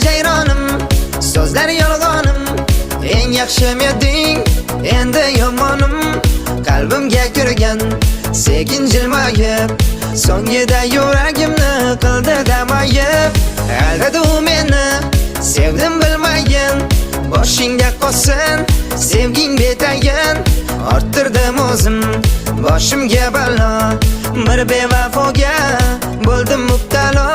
hayronim, so'zlar yolg'onim. Eng yaxshim eding, endi yomonim. Qalbimga kirgan sekin jilmayib, so'ngida yuragimni qildi damayib. Aldadi u meni, sevdim bilmayin, boshingga qolsin sevging betayin. Orttirdim o'zim boshimga balo, bir bevafoga bo'ldim mubtalo.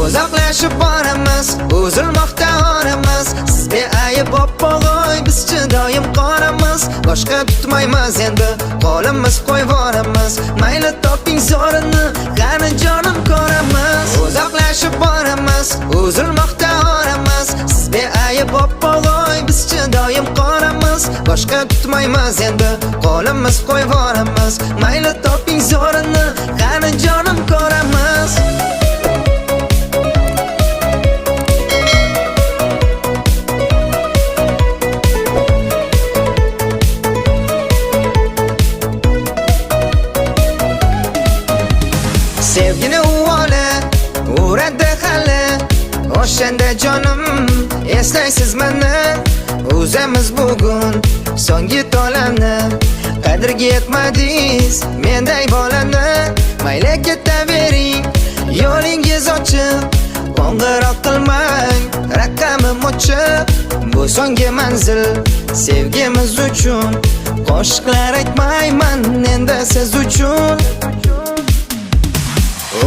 Uzoqlashib boramiz, uzilmoqda oramiz. Siz beayb bo'g'oy, bizchi doim qoramiz. Boshqa tutmaymiz endi, qo'limiz qo'yvoramiz. Mayli toping zo'rini, qani jonim ko'ramiz. Uzoqlashib boramiz, uzilmoqda oramiz. Siz beayb bo'g'oy, bizchi doim qoramiz. Boshqa tutmaymiz endi, qo'limiz qo'yvoramiz. Mayli toping zo'rini, qani jonim ko'ramiz. Sevgini uvoli, uraddi hali. O'shanda jonim, eslaysiz meni. O'zamiz bugun so'nggi to'lani. Qadriga yetmadingiz menday bolani. Mayli ketavering, yo'lingiz ochiq. Qo'ng'iroq qilmang, raqamim ochiq. Bu so'nggi manzil sevgimiz uchun. Qo'shiqlar aytmayman endi siz uchun.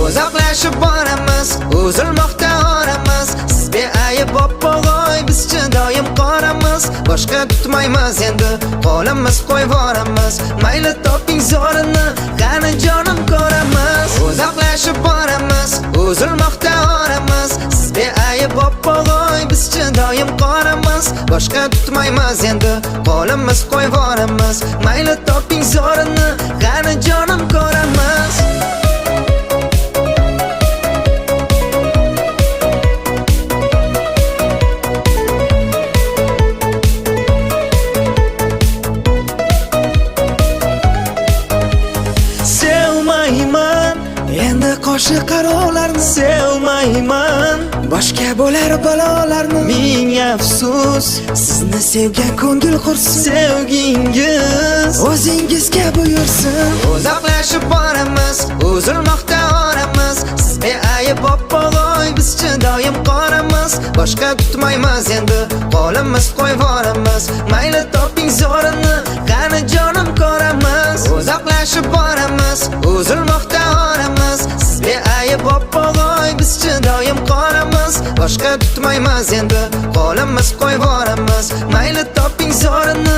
Uzoqlashib boramiz, uzilmoqda oramiz. Siz beayb bo'g'oy, bizchi doim qoramiz. Boshqa tutmaymiz endi, qo'limiz qo'yvoramiz. Mayli toping zo'rini, qani jonim ko'ramiz. Uzoqlashib boramiz, uzilmoqda oramiz. Siz beayb bo'g'oy, bizchi doim qoramiz. Boshqa tutmaymiz endi, qo'limiz qo'yvoramiz. Mayli toping zo'rini, qani jonim ko'ramiz. Endi qo'shiq qarolarni sevmayman, boshqa bo'lar balolarni. Ming afsus, sizni sevgan ko'ngil qursin. Sevgingiz o'zingizga buyursin. Uzoqlashib boramiz, uzilmoqda oramiz. Siz beayb bo'g'oy, bizchi doim qoramiz. Boshqa tutmaymiz endi, qo'limiz qo'yvoramiz. Mayli toping zo'rini, qani jonim ko'ramiz. Uzoqlashib boramiz, uzilmoqda oramiz. Siz beayb bo'g'oy, bizchi doim qoramiz. Boshqa tutmaymiz endi, qo'limiz qo'yvoramiz. Mayli toping zo'rini,